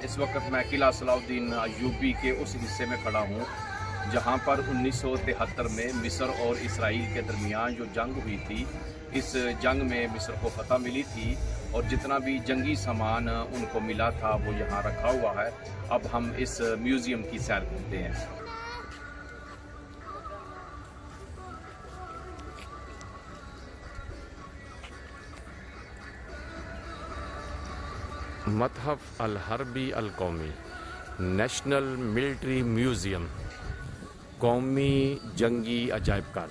इस वक्त मैं किला सलाउद्दीन अय्यूबी के उस हिस्से में खड़ा हूँ जहाँ पर 1973 में मिस्र और इसराइल के दरमियान जो जंग हुई थी, इस जंग में मिस्र को फतह मिली थी और जितना भी जंगी सामान उनको मिला था वो यहाँ रखा हुआ है। अब हम इस म्यूज़ियम की सैर करते हैं। मत्हफ अल हर्बी अल कौमी, नेशनल मिलिट्री म्यूज़ियम, कौमी जंगी अजायबघर।